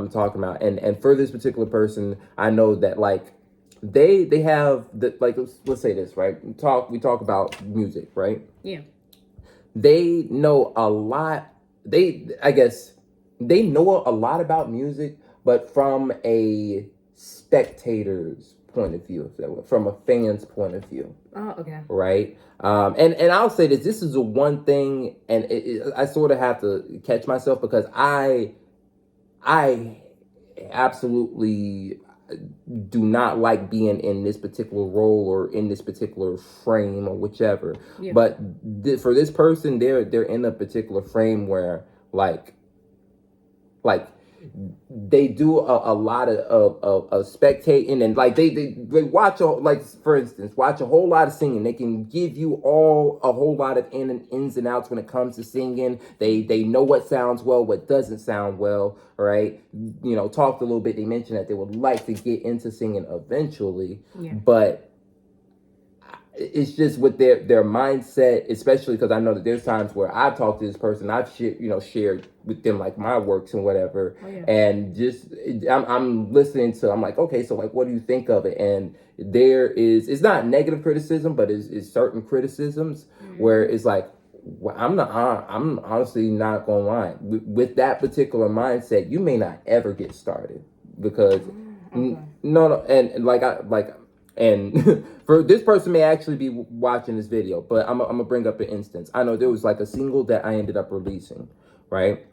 I'm talking about. And for this particular person, I know that like they have the like let's say this, right? We talk about music, right? Yeah. They know a lot. I guess they know a lot about music, but from a spectator's point of view, from a fan's point of view. Oh, okay. Right. And I'll say this is the one thing, and I sort of have to catch myself because I absolutely do not like being in this particular role or in this particular frame or whichever. Yeah. But for this person, they're in a particular frame where like they do a lot of spectating, and like they watch like for instance watch a whole lot of singing. They can give you a whole lot of ins and outs when it comes to singing. They know what sounds well, what doesn't sound well, right? You know, talked a little bit. They mentioned that they would like to get into singing eventually, but it's just with their mindset, especially because I know that there's times where I've talked to this person, I've shared with them like my works and whatever, and just I'm listening to, I'm like, okay, so like, what do you think of it? And it's not negative criticism, but it's certain criticisms where it's like, well, I'm honestly not gonna lie, with that particular mindset, you may not ever get started because no, and and for this person may actually be watching this video, but I'm gonna bring up an instance. I know there was like a single that I ended up releasing, right?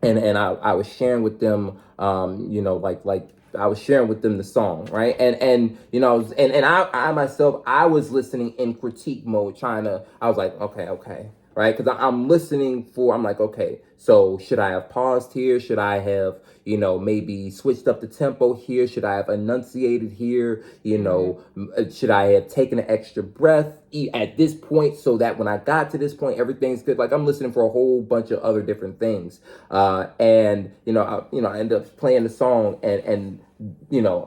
And I was sharing with them, like I was sharing with them the song, right? And you know, and I myself, I was listening in critique mode, I was like, okay, right? Because I'm listening I'm like, okay, so should I have paused here? Should I have, maybe switched up the tempo here? Should I have enunciated here? Should I have taken an extra breath at this point so that when I got to this point, everything's good? Like I'm listening for a whole bunch of other different things. And I ended up playing the song and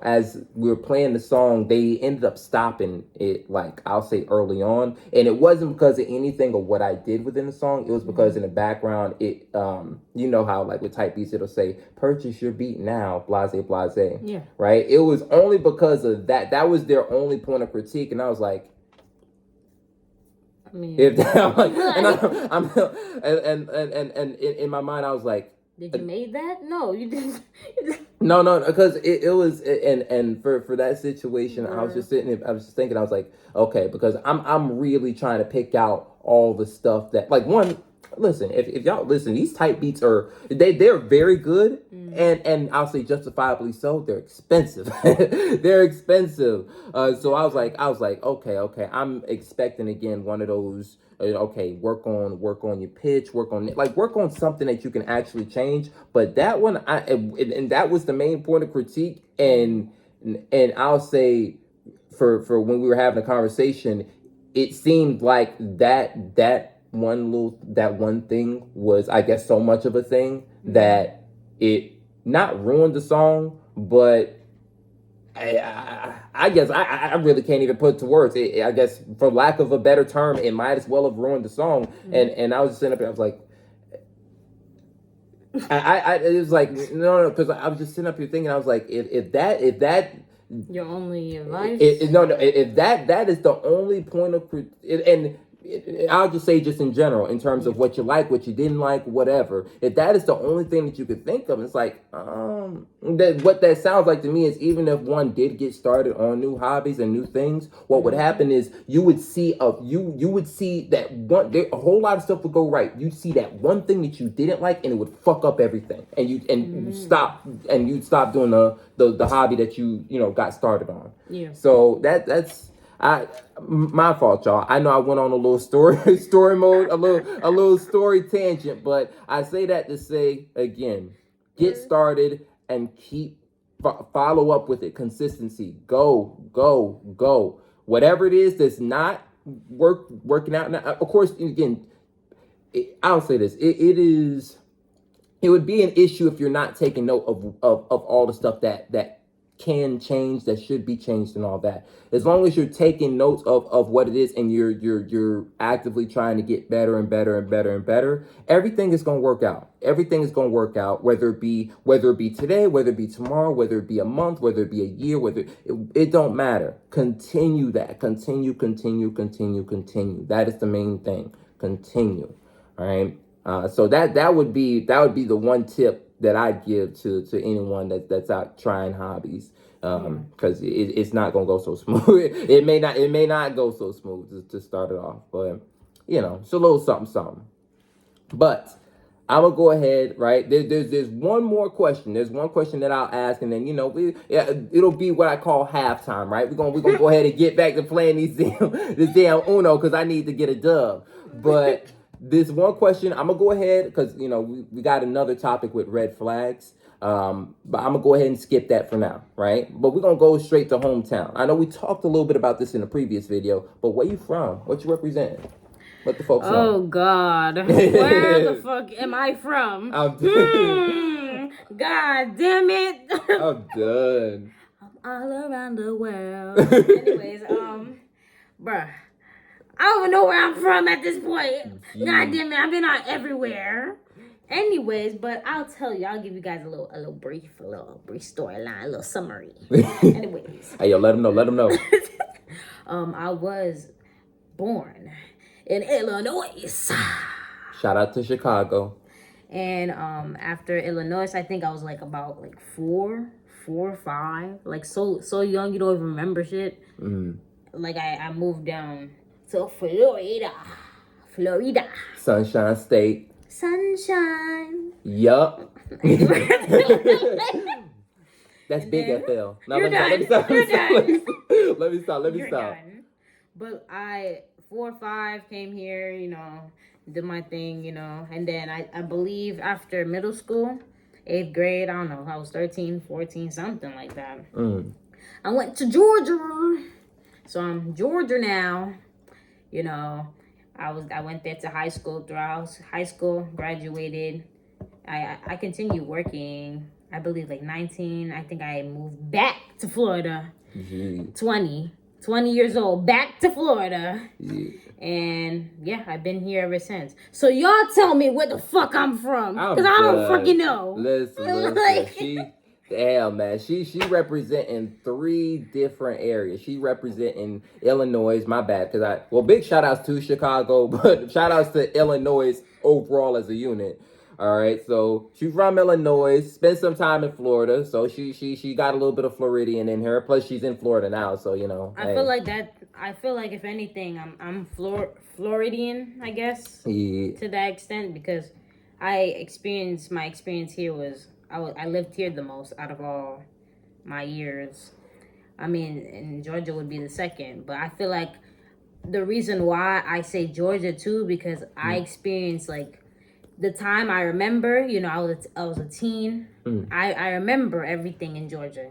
as we were playing the song, they ended up stopping it, like I'll say early on. And it wasn't because of anything or what I did within the song. It was because in the background, it, how like with type beats, it'll say, purchase your beat now, blase, blase. Yeah. Right. It was only because of that. That was their only point of critique. And I was like, if that, and in my mind, I was like, did you made that? No, you didn't. No, because it was, and for that situation, I was just sitting there, I was just thinking, I was like, okay, because I'm really trying to pick out all the stuff that, like, one, listen, if y'all listen, these type beats they're very good, and I'll say justifiably so. They're expensive. They're expensive. So I was like, okay, I'm expecting again one of those. Okay, work on your pitch, work on something that you can actually change. But that one, and that was the main point of critique. And I'll say for when we were having a conversation, it seemed like that one thing was, I guess, so much of a thing that it not ruined the song, but I guess I really can't even put it to words. I guess, for lack of a better term, it might as well have ruined the song. And I was just sitting up there, I was like, it was like, no, because I was just sitting up here thinking, I was like, if that your only advice, if that is the only point of and I'll just say, just in general, in terms of what you like, what you didn't like, whatever. If that is the only thing that you could think of, it's like, what that sounds like to me is, even if one did get started on new hobbies and new things, what would happen is you would see that a whole lot of stuff would go right. You'd see that one thing that you didn't like, and it would fuck up everything, and you'd stop doing the hobby that you got started on. Yeah. So that's. My fault, y'all. I know I went on a little story mode, a little story tangent, but I say that to say again, get started and follow up with it. Consistency. Go. Whatever it is that's not working out. Now, of course, again, I'll say this. It would be an issue if you're not taking note of all the stuff that can change, that should be changed, and all that. As long as you're taking notes of what it is, and you're actively trying to get better and better and better and better, everything is gonna work out. Everything is gonna work out, whether it be today, whether it be tomorrow, whether it be a month, whether it be a year, it don't matter. Continue that. Continue. That is the main thing. Continue. All right. So that would be the one tip that I give to anyone that's out trying hobbies, because it's not gonna go so smooth. it may not go so smooth to start it off, but it's a little something. But I'm gonna go ahead, right? There's one more question. There's one question that I'll ask, and then it'll be what I call halftime, right? We're gonna go ahead and get back to playing this damn Uno, because I need to get a dub. But this one question, I'm gonna go ahead, because we got another topic with red flags. But I'm gonna go ahead and skip that for now, right? But we're gonna go straight to hometown. I know we talked a little bit about this in the previous video, but where you from? What you represent? Let the folks know. Oh God, where the fuck am I from? I'm done. God damn it! I'm done. I'm all around the world. Anyways, bruh, I don't even know where I'm from at this point. God damn it, I've been out everywhere. Anyways, but I'll give you guys a little brief storyline, a little summary. Anyways. Hey, yo, let them know. I was born in Illinois. Shout out to Chicago. And after Illinois, I think I was about 4 or 5, so young you don't even remember shit. I moved down to Florida. Sunshine State. Sunshine. Yup. That's big FL. Now You're done. Let me stop. Done. But 4 or 5 came here, did my thing, and then I believe after middle school, 8th grade, I don't know, I was 13, 14, something like that. I went to Georgia. So I'm Georgia now. I went there to high school, throughout high school, graduated. I continued working, I believe 19. I think I moved back to Florida. 20 years old, back to Florida. And I've been here ever since. So y'all tell me where the fuck I'm from, because I don't fucking know. Listen. She representing 3 different areas. She representing Illinois. My bad, big shout outs to Chicago, but shout outs to Illinois overall as a unit. All right, so she's from Illinois, spent some time in Florida, so she got a little bit of Floridian in her. Plus, she's in Florida now, so I feel like that. I feel like if anything, I'm Floridian, I guess, to that extent, because my experience here was I lived here the most out of all my years. I mean, and Georgia would be the second, but I feel like the reason why I say Georgia too, because I experienced the time I remember, I was a teen. I remember everything in Georgia.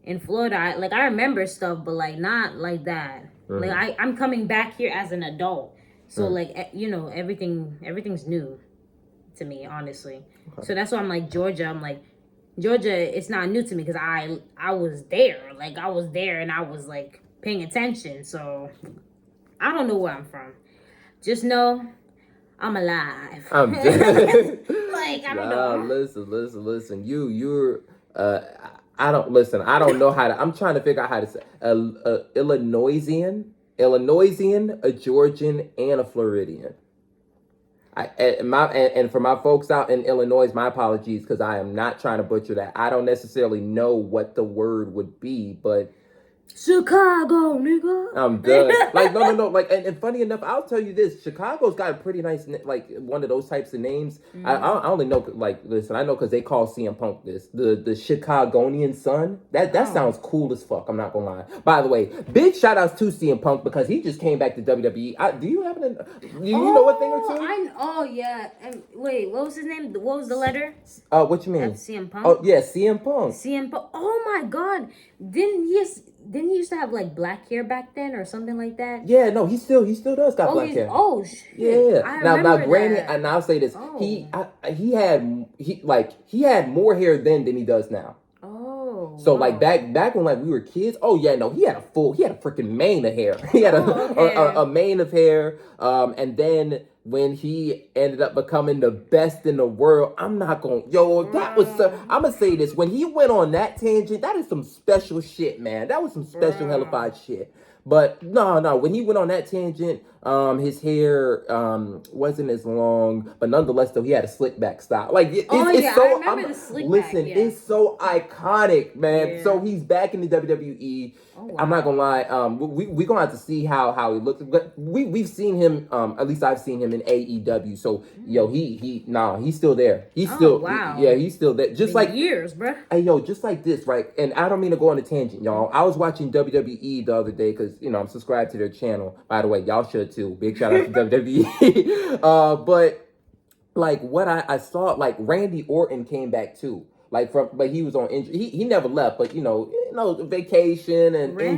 In Florida, I remember stuff, but not like that. I'm coming back here as an adult, so everything's new to me, honestly. Okay. So that's why I'm Georgia. Georgia, it's not new to me because I was there. I was there and I was paying attention. So I don't know where I'm from. Just know I'm alive. I'm dead. I don't know. Listen. You're I don't know how to. I'm trying to figure out how to say Illinoisian, a Georgian, and a Floridian. And for my folks out in Illinois, my apologies, because I am not trying to butcher that. I don't necessarily know what the word would be, but Chicago, nigga. I'm done. No. And funny enough, I'll tell you this: Chicago's got a pretty nice, one of those types of names. I only know, listen, I know because they call CM Punk this the Chicagonian Sun. That sounds cool as fuck. I'm not gonna lie. By the way, big shout outs to CM Punk because he just came back to WWE. Do you happen to? Do you know a thing or two? Yeah. Wait, what was his name? What was the letter? What you mean? That's CM Punk. Oh yeah, CM Punk. CM Punk. Oh my God! Didn't he used to have black hair back then or something like that? Yeah, no, he still does got black hair. Oh shit! Yeah. Now, granted, and I'll say this: he had more hair then than he does now. Oh. So like back when like we were kids, oh yeah, no, he had a freaking mane of hair. He had a mane of hair. And then when he ended up becoming the best in the world, I'm not gonna, that was I'm gonna say this, when he went on that tangent, that is some special shit, man. That was some special hellified shit. But no, when he went on that tangent, his hair wasn't as long, but nonetheless, though, he had a slick back style. Like it's so. I remember the slick listen, back, it's so iconic, man. Yeah. So he's back in the WWE. Oh, wow. I'm not gonna lie. We gonna have to see how he looks. But we've seen him. At least I've seen him in AEW. So he's still there. He's still he's still there. Just like years, bro. Hey, just like this, right? And I don't mean to go on a tangent, y'all. I was watching WWE the other day because I'm subscribed to their channel. By the way, y'all should too. Big shout out to WWE. But like what I saw, like Randy Orton came back too. But he was on injury. He never left, but vacation and injury.